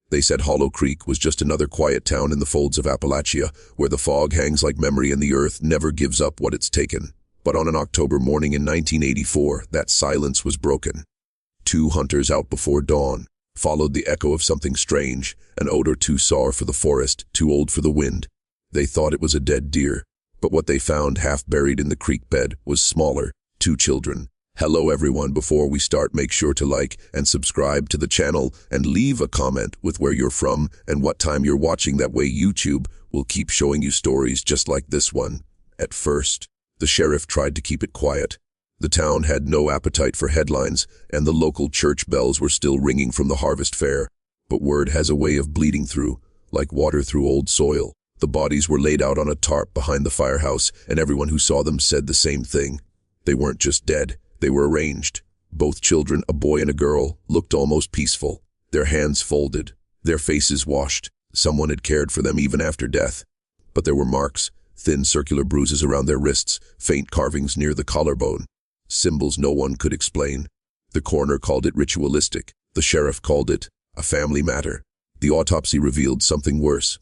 They said Hollow Creek was just another quiet town in the folds of Appalachia, where the fog hangs like memory and the earth never gives up what it's taken. But on an October morning in 1984, that silence was broken. Two hunters out before dawn followed the echo of something strange, an odor too sour for the forest, too old for the wind. They thought it was a dead deer, but what they found half buried in the creek bed was smaller, two children. Hello everyone, before we start, make sure to like and subscribe to the channel and leave a comment with where you're from and what time you're watching. That way YouTube will keep showing you stories just like this one. At first, the sheriff tried to keep it quiet. The town had no appetite for headlines, and the local church bells were still ringing from the harvest fair. But word has a way of bleeding through, like water through old soil. The bodies were laid out on a tarp behind the firehouse, and everyone who saw them said the same thing. They weren't just dead, they were arranged. Both children, a boy and a girl, looked almost peaceful, their hands folded, their faces washed. Someone had cared for them even after death. But there were marks, thin circular bruises around their wrists, faint carvings near the collarbone. Symbols no one could explain. The coroner called it ritualistic. The sheriff called it a family matter. The autopsy revealed something worse.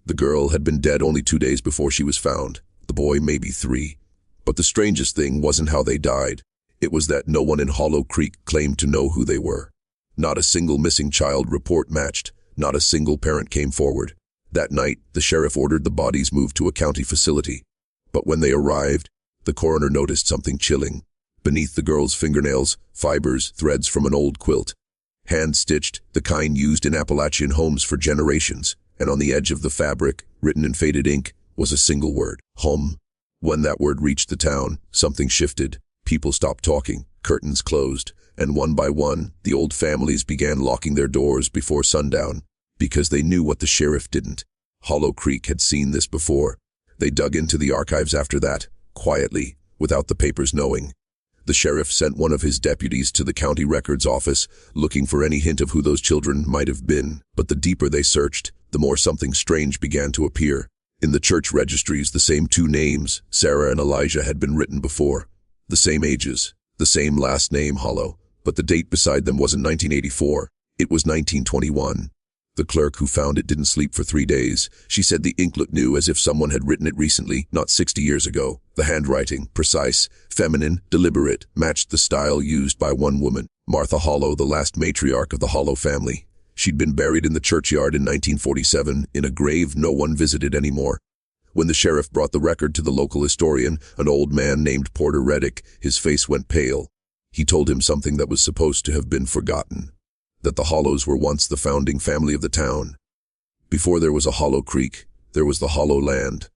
The girl had been dead only 2 days before she was found. The boy maybe 3. But the strangest thing wasn't how they died. It was that no one in Hollow Creek claimed to know who they were. Not a single missing child report matched. Not a single parent came forward. That night, the sheriff ordered the bodies moved to a county facility. But when they arrived, the coroner noticed something chilling. Beneath the girl's fingernails, fibers, threads from an old quilt. Hand-stitched, the kind used in Appalachian homes for generations. And on the edge of the fabric, written in faded ink, was a single word: home. When that word reached the town, something shifted. People stopped talking, curtains closed, and one by one, the old families began locking their doors before sundown, because they knew what the sheriff didn't. Hollow Creek had seen this before. They dug into the archives after that, quietly, without the papers knowing. The sheriff sent one of his deputies to the county records office, looking for any hint of who those children might have been. But the deeper they searched, the more something strange began to appear. In the church registries, the same 2 names, Sarah and Elijah, had been written before. The same ages, the same last name, Hollow, but the date beside them wasn't 1984, it was 1921. The clerk who found it didn't sleep for 3 days. She said the ink looked new, as if someone had written it recently, not 60 years ago. The handwriting, precise, feminine, deliberate, matched the style used by one woman, Martha Hollow, the last matriarch of the Hollow family. She'd been buried in the churchyard in 1947, in a grave no one visited anymore. When the sheriff brought the record to the local historian, an old man named Porter Reddick, his face went pale. He told him something that was supposed to have been forgotten: that the Hollows were once the founding family of the town. Before there was a Hollow Creek, there was the Hollow Land.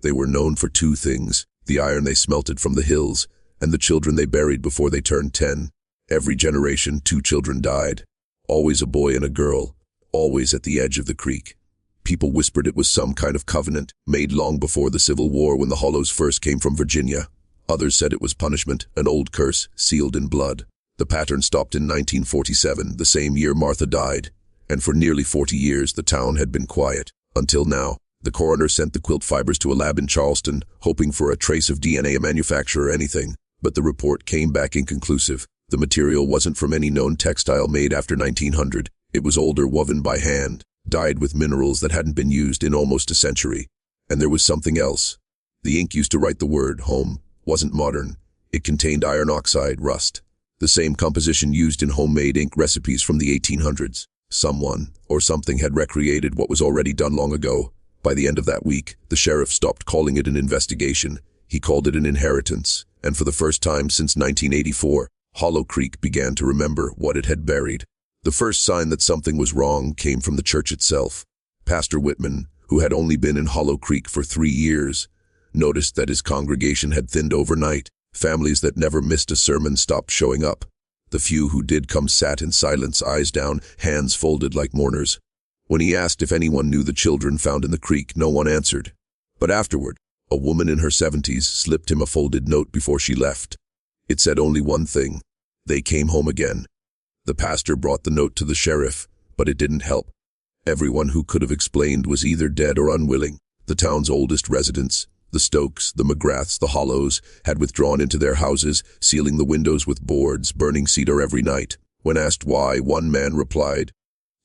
They were known for 2 things: the iron they smelted from the hills, and the children they buried before they turned 10. Every generation, 2 children died. Always a boy and a girl, always at the edge of the creek. People whispered it was some kind of covenant, made long before the Civil War when the Hollows first came from Virginia. Others said it was punishment, an old curse, sealed in blood. The pattern stopped in 1947, the same year Martha died, and for nearly 40 years the town had been quiet. Until now, the coroner sent the quilt fibers to a lab in Charleston, hoping for a trace of DNA, a manufacturer, or anything, but the report came back inconclusive. The material wasn't from any known textile made after 1900. It was older, woven by hand, dyed with minerals that hadn't been used in almost a century. And there was something else. The ink used to write the word home wasn't modern. It contained iron oxide, rust. The same composition used in homemade ink recipes from the 1800s. Someone or something had recreated what was already done long ago. By the end of that week, the sheriff stopped calling it an investigation. He called it an inheritance. And for the first time since 1984, Hollow Creek began to remember what it had buried. The first sign that something was wrong came from the church itself. Pastor Whitman, who had only been in Hollow Creek for 3 years, noticed that his congregation had thinned overnight. Families that never missed a sermon stopped showing up. The few who did come sat in silence, eyes down, hands folded like mourners. When he asked if anyone knew the children found in the creek, no one answered. But afterward, a woman in her 70s slipped him a folded note before she left. It said only one thing: they came home again. The pastor brought the note to the sheriff, but it didn't help. Everyone who could have explained was either dead or unwilling. The town's oldest residents, the Stokes, the McGraths, the Hollows, had withdrawn into their houses, sealing the windows with boards, burning cedar every night. When asked why, one man replied,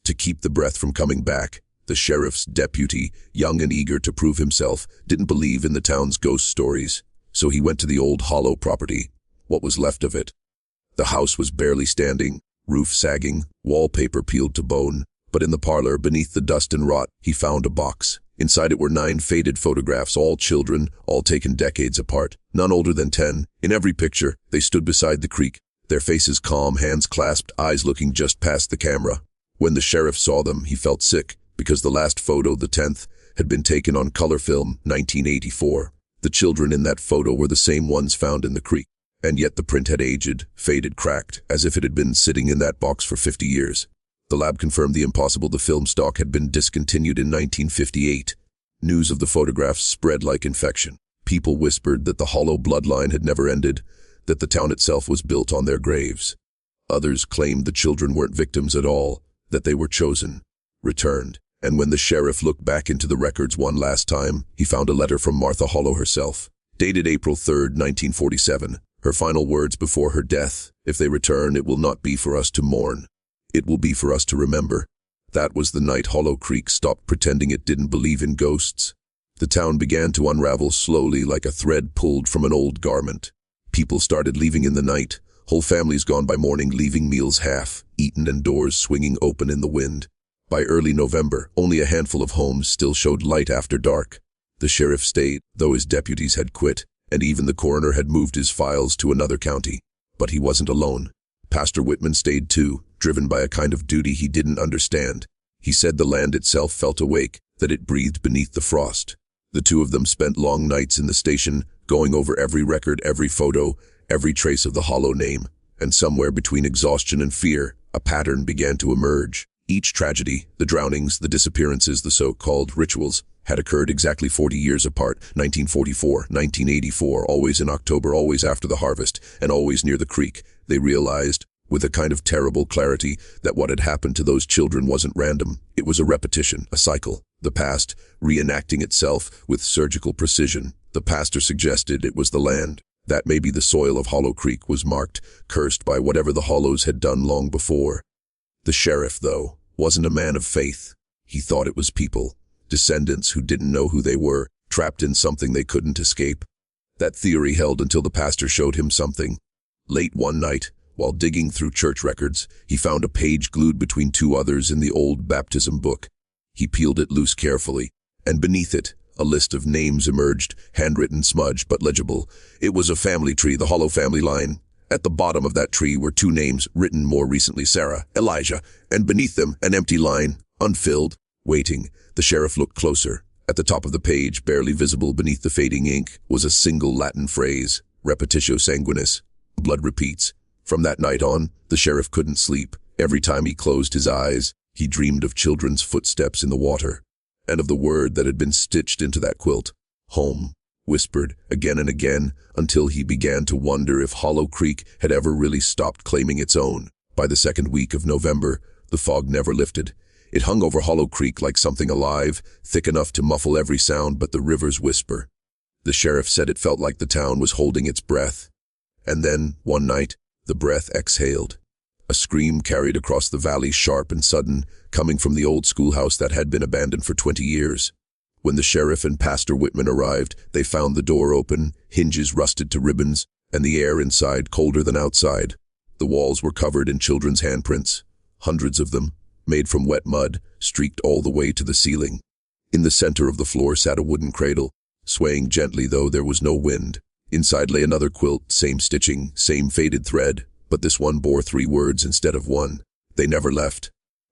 to keep the breath from coming back. The sheriff's deputy, young and eager to prove himself, didn't believe in the town's ghost stories, so he went to the old hollow property, what was left of it. The house was barely standing, roof sagging, wallpaper peeled to bone, but in the parlor, beneath the dust and rot, he found a box. Inside it were 9 faded photographs, all children, all taken decades apart, none older than 10. In every picture, they stood beside the creek, their faces calm, hands clasped, eyes looking just past the camera. When the sheriff saw them, he felt sick, because the last photo, the 10th, had been taken on color film, 1984. The children in that photo were the same ones found in the creek, and yet the print had aged, faded, cracked, as if it had been sitting in that box for 50 years. The lab confirmed the impossible. The film stock had been discontinued in 1958. News of the photographs spread like infection. People whispered that the hollow bloodline had never ended, that the town itself was built on their graves. Others claimed the children weren't victims at all, that they were chosen, returned. And when the sheriff looked back into the records one last time, he found a letter from Martha Hollow herself, dated April 3, 1947. Her final words before her death: "If they return, it will not be for us to mourn. It will be for us to remember." That was the night Hollow Creek stopped pretending it didn't believe in ghosts. The town began to unravel slowly, like a thread pulled from an old garment. People started leaving in the night, whole families gone by morning, leaving meals half-eaten and doors swinging open in the wind. By early November, only a handful of homes still showed light after dark. The sheriff stayed, though his deputies had quit, and even the coroner had moved his files to another county. But he wasn't alone. Pastor Whitman stayed too, driven by a kind of duty he didn't understand. He said the land itself felt awake, that it breathed beneath the frost. The two of them spent long nights in the station, going over every record, every photo, every trace of the Hollow name. And somewhere between exhaustion and fear, a pattern began to emerge. Each tragedy, the drownings, the disappearances, the so-called rituals, had occurred exactly 40 years apart, 1944, 1984, always in October, always after the harvest, and always near the creek. They realized, with a kind of terrible clarity, that what had happened to those children wasn't random. It was a repetition, a cycle, the past reenacting itself with surgical precision. The pastor suggested it was the land, that maybe the soil of Hollow Creek was marked, cursed by whatever the Hollows had done long before. The sheriff, though, wasn't a man of faith. He thought it was people, descendants who didn't know who they were, trapped in something they couldn't escape. That theory held until the pastor showed him something. Late one night, while digging through church records, he found a page glued between 2 others in the old baptism book. He peeled it loose carefully, and beneath it, a list of names emerged, handwritten, smudged, but legible. It was a family tree, the Hollow family line. At the bottom of that tree were 2 names, written more recently: Sarah, Elijah, and beneath them, an empty line, unfilled, waiting. The sheriff looked closer. At the top of the page, barely visible beneath the fading ink, was a single Latin phrase: repetitio sanguinis, blood repeats. From that night on, the sheriff couldn't sleep. Every time he closed his eyes, he dreamed of children's footsteps in the water, and of the word that had been stitched into that quilt: home, whispered again and again, until he began to wonder if Hollow Creek had ever really stopped claiming its own. By the second week of November, the fog never lifted. It hung over Hollow Creek like something alive, thick enough to muffle every sound but the river's whisper. The sheriff said it felt like the town was holding its breath. And then, one night, the breath exhaled. A scream carried across the valley, sharp and sudden, coming from the old schoolhouse that had been abandoned for 20 years. When the sheriff and Pastor Whitman arrived, they found the door open, hinges rusted to ribbons, and the air inside colder than outside. The walls were covered in children's handprints, hundreds of them, made from wet mud, streaked all the way to the ceiling. In the center of the floor sat a wooden cradle, swaying gently though there was no wind. Inside lay another quilt, same stitching, same faded thread, but this one bore 3 words instead of 1. They never left.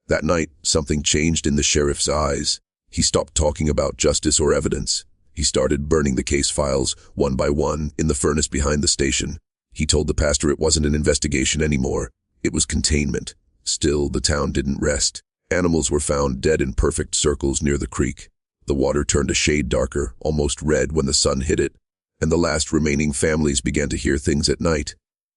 That night, something changed in the sheriff's eyes. He stopped talking about justice or evidence. He started burning the case files, one by one, in the furnace behind the station. He told the pastor it wasn't an investigation anymore. It was containment. Still, the town didn't rest. Animals were found dead in perfect circles near the creek. The water turned a shade darker, almost red when the sun hit it, and the last remaining families began to hear things at night.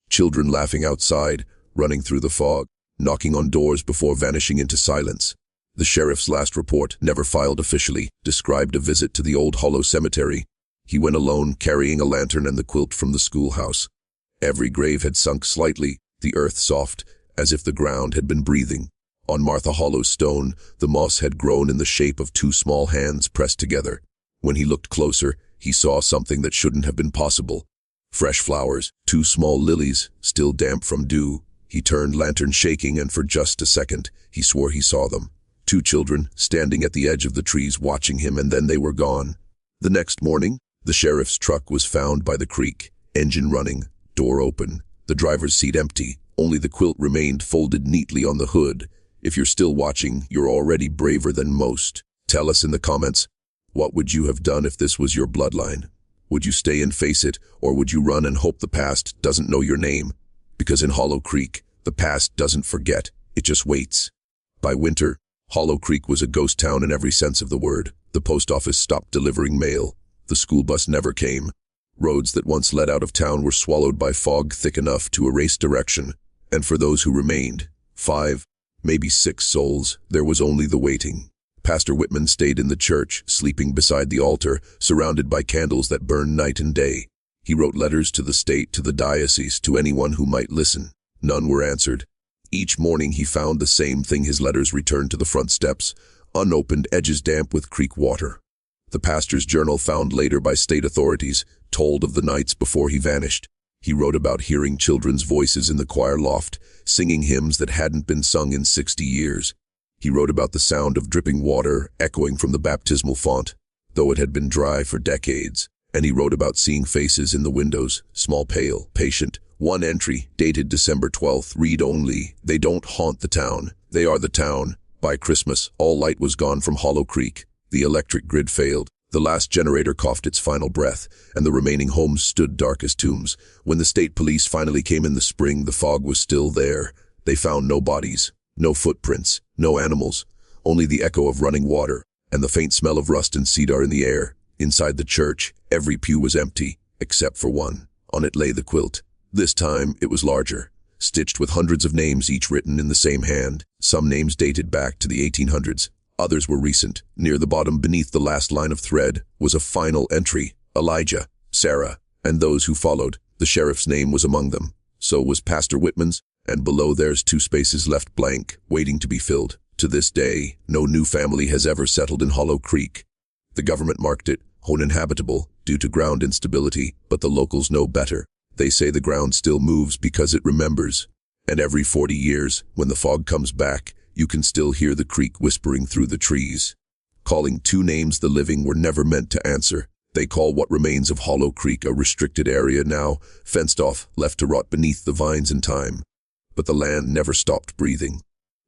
Children laughing outside, running through the fog, knocking on doors before vanishing into silence. The sheriff's last report, never filed officially, described a visit to the old Hollow cemetery. He went alone, carrying a lantern and the quilt from the schoolhouse. Every grave had sunk slightly, the earth soft, as if the ground had been breathing. On Martha Hollow's stone, the moss had grown in the shape of two small hands pressed together. When he looked closer, he saw something that shouldn't have been possible. Fresh flowers, two small lilies, still damp from dew. He turned, lantern shaking, and for just a second, he swore he saw them. Two children, standing at the edge of the trees watching him, and then they were gone. The next morning, the sheriff's truck was found by the creek, engine running, door open, the driver's seat empty. Only the quilt remained folded neatly on the hood. If you're still watching, you're already braver than most. Tell us in the comments, what would you have done if this was your bloodline? Would you stay and face it, or would you run and hope the past doesn't know your name? Because in Hollow Creek, the past doesn't forget, it just waits. By winter, Hollow Creek was a ghost town in every sense of the word. The post office stopped delivering mail. The school bus never came. Roads that once led out of town were swallowed by fog thick enough to erase direction. And for those who remained, 5, maybe 6 souls, there was only the waiting. Pastor Whitman stayed in the church, sleeping beside the altar, surrounded by candles that burned night and day. He wrote letters to the state, to the diocese, to anyone who might listen. None were answered. Each morning he found the same thing. His letters returned to the front steps, unopened, edges damp with creek water. The pastor's journal, found later by state authorities, told of the nights before he vanished. He wrote about hearing children's voices in the choir loft, singing hymns that hadn't been sung in 60 years. He wrote about the sound of dripping water echoing from the baptismal font, though it had been dry for decades. And he wrote about seeing faces in the windows, small, pale, patient. One entry, dated December 12th, read only, "They don't haunt the town, they are the town." By Christmas, all light was gone from Hollow Creek. The electric grid failed. The last generator coughed its final breath, and the remaining homes stood dark as tombs. When the state police finally came in the spring, the fog was still there. They found no bodies, no footprints, no animals, only the echo of running water, and the faint smell of rust and cedar in the air. Inside the church, every pew was empty, except for one. On it lay the quilt. This time, it was larger, stitched with hundreds of names, each written in the same hand. Some names dated back to the 1800s. Others were recent. Near the bottom, beneath the last line of thread, was a final entry: Elijah, Sarah, and those who followed. The sheriff's name was among them. So was Pastor Whitman's, and below there's 2 spaces left blank, waiting to be filled. To this day, no new family has ever settled in Hollow Creek. The government marked it uninhabitable due to ground instability, but the locals know better. They say the ground still moves because it remembers. And every 40 years, when the fog comes back, you can still hear the creek whispering through the trees, calling 2 names the living were never meant to answer. They call what remains of Hollow Creek a restricted area now, fenced off, left to rot beneath the vines in time. But the land never stopped breathing.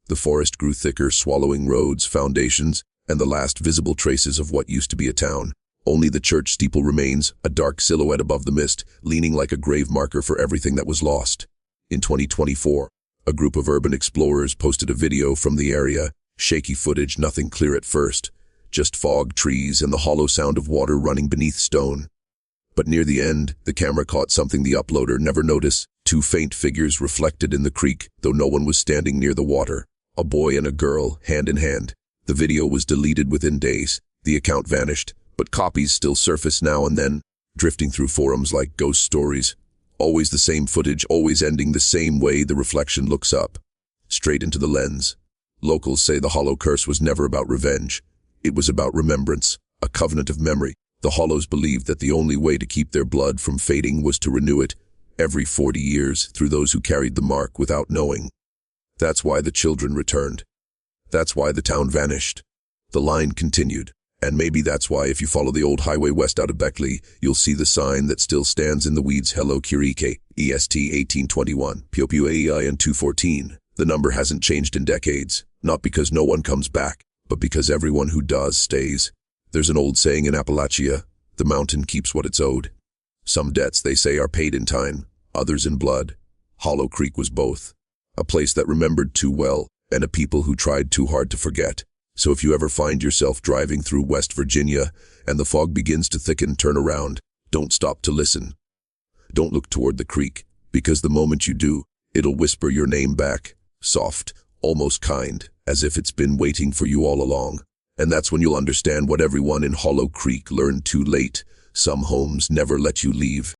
The forest grew thicker, swallowing roads, foundations, and the last visible traces of what used to be a town. Only the church steeple remains, a dark silhouette above the mist, leaning like a grave marker for everything that was lost. In 2024, a group of urban explorers posted a video from the area. Shaky footage, nothing clear at first. Just fog, trees, and the hollow sound of water running beneath stone. But near the end, the camera caught something the uploader never noticed. 2 faint figures reflected in the creek, though no one was standing near the water. A boy and a girl, hand in hand. The video was deleted within days. The account vanished, but copies still surface now and then, drifting through forums like ghost stories. Always the same footage, always ending the same way. The reflection looks up, straight into the lens. Locals say the Hollow curse was never about revenge. It was about remembrance, a covenant of memory. The Hollows believed that the only way to keep their blood from fading was to renew it, every 40 years, through those who carried the mark without knowing. That's why the children returned. That's why the town vanished. The line continued. And maybe that's why, if you follow the old highway west out of Beckley, you'll see the sign that still stands in the weeds: Hello Kirike, EST 1821, POPUAEI and 214. The number hasn't changed in decades, not because no one comes back, but because everyone who does stays. There's an old saying in Appalachia: the mountain keeps what it's owed. Some debts, they say, are paid in time, others in blood. Hollow Creek was both. A place that remembered too well, and a people who tried too hard to forget. So if you ever find yourself driving through West Virginia and the fog begins to thicken, turn around. Don't stop to listen. Don't look toward the creek, because the moment you do, it'll whisper your name back, soft, almost kind, as if it's been waiting for you all along. And that's when you'll understand what everyone in Hollow Creek learned too late. Some homes never let you leave.